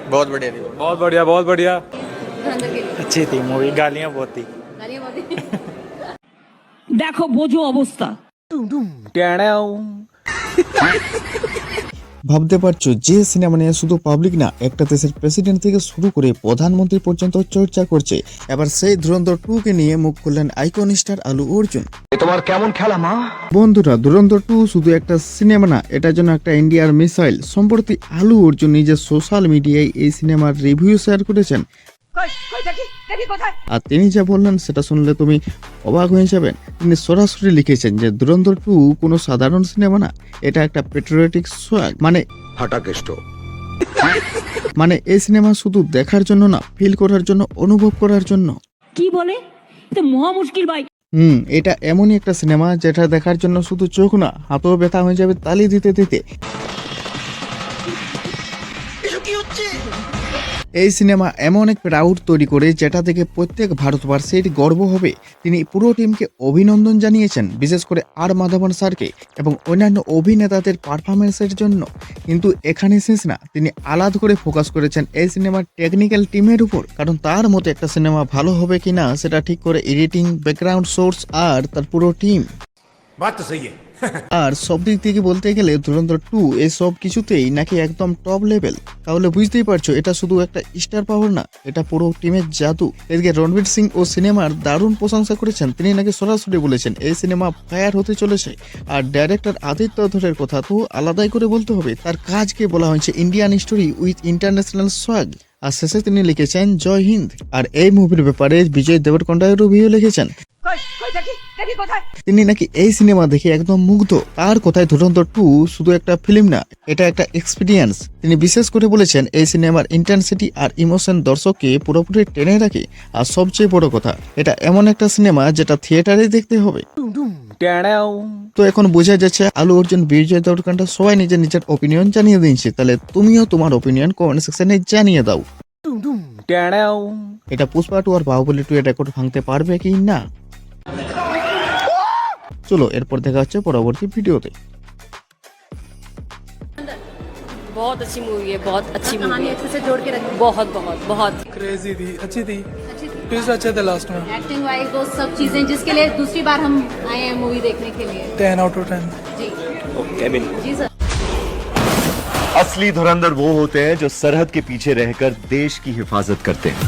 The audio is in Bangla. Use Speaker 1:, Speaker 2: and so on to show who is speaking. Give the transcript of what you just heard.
Speaker 1: बहुत बढ़िया थी।
Speaker 2: बहुत बढ़िया, बहुत बढ़िया।
Speaker 3: धुरंधर के लिए
Speaker 4: अच्छी थी मूवी, गालियाँ बहुत थी।
Speaker 3: गालियाँ बहुत दी।
Speaker 5: দেখো বোঝো অবস্থা।
Speaker 6: ভাবতে পারছো যে সিনেমা নিয়ে শুধু পাবলিক না, একটা দেশের প্রেসিডেন্ট থেকে শুরু করে প্রধানমন্ত্রী পর্যন্ত চর্চা করছে। এবার সেই ধুরন্ধর 2 কে নিয়ে মুখ খুললেন আইকন স্টার আলু অর্জুন।
Speaker 7: তোমার কেমন খেলা মা?
Speaker 6: বন্ধুরা, ধুরন্ধর 2 শুধু একটা সিনেমা না, এটার জন্য একটা ইন্ডিয়ার মিসাইল। সম্প্রতি আলু অর্জুন নিজের সোশ্যাল মিডিয়ায় এই সিনেমার রিভিউ শেয়ার করেছেন। আর তিনি যা বললেন সেটা শুনলে তুমি অবাক হয়ে যাবেন। তিনি সরাসরি লিখেছেন যে ধুরন্ধর 2 কোনো সাধারণ সিনেমা না, এটা একটা পেট্রিয়টিক সোয়াগ। মানে এই সিনেমা শুধু দেখার জন্য না, ফিল করার জন্য, অনুভব করার জন্য।
Speaker 5: কি বলে? এটা মহা মুশকিল ভাই।
Speaker 6: এটা এমনই একটা সিনেমা যেটা দেখার জন্য শুধু চোখ না, হাতও ব্যথা হয়ে যাবে তালি দিতে দিতে। এই সিনেমা এমন এক প্রাউড তৈরি করে যেটা থেকে প্রত্যেক ভারতবর্ষের গর্ব হবে। তিনি পুরো টিমকে অভিনন্দন জানিয়েছেন, বিশেষ করে আর মাধবন স্যারকে এবং অন্যান্য অভিনেতাদের পারফরমেন্সের জন্য। কিন্তু এখানে শেষ না, তিনি আলাদা করে ফোকাস করেছেন এই সিনেমার টেকনিক্যাল টিমের উপর। কারণ তার মতে একটা সিনেমা ভালো হবে কিনা সেটা ঠিক করে এডিটিং, ব্যাকগ্রাউন্ড সোর্স আর তার পুরো টিম। আর সব দিক থেকে বলতে গেলে ধুরন্ধর 2 এই সব কিছুতেই নাকি একদম টপ লেভেল। তাহলে বুঝতেই পারছো এটা শুধু একটা স্টার পাওয়ার না, এটা পুরো টিমের জাদু। এদিকে রণবীর সিং ও সিনেমার দারুণ প্রশংসা করেছেন। তিনি নাকি সরাসরি বলেছেন এই সিনেমা ফায়ার হতে চলেছে। আর ডাইরেক্টর আদিত্য ধরের কথা তো আলাদাই করে বলতে হবে। তার কাজকে বলা হয়েছে Indian story with international swag. আর শেষে তিনি লিখেছেন জয় হিন্দ। আর এই মুভির ব্যাপারে বিজয় দেবরকোন্ডা রিভিউ লিখেছেন। তিনি নাকি এই সিনেমা দেখে একদম মুগ্ধ। তার কথায় ধুরন্ধর 2 শুধু একটা ফিল্ম না, এটা একটা এক্সপিরিয়েন্স। তিনি বিশেষ করে বলেছেন এই সিনেমার ইন্টেন্সিটি আর ইমোশন দর্শককে পুরোপুরি টেনে রাখে। আর সবচেয়ে বড় কথা, এটা এমন একটা সিনেমা যেটা থিয়েটারে দেখতে হবে। তো এখন বোঝা যাচ্ছে আলু অর্জুন, বিজয় দেবরকোন্ডা সবাই নিজের নিজের ওপিনিয়ন জানিয়ে দিয়েছে। তাহলে তুমিও তোমার ওপিনিয়ন কমেন্ট সেকশনে জানিয়ে দাও। এটা পুষ্পা 2 আর বাহুবলী 2 এর রেকর্ড ভাঙতে পারবে কি না? চলো এরপর দেখা হচ্ছে পরবর্তী ভিডিওতে।
Speaker 3: बहुत अच्छी मूवी है, बहुत अच्छी कहानी अच्छे से जोड़ के रखी। बहुत बहुत बहुत
Speaker 2: क्रेजी थी, अच्छी थी,
Speaker 3: अच्छी थी।
Speaker 2: ट्विस्ट अच्छे थे लास्ट में।
Speaker 3: एक्टिंग वाइज वो सब चीजें जिसके लिए दूसरी बार हम आए हैं मूवी देखने के लिए।
Speaker 2: 10 out of 10।
Speaker 3: जी जी सर।
Speaker 7: असली धुरंधर वो होते हैं जो सरहद के पीछे रहकर देश की हिफाजत करते हैं।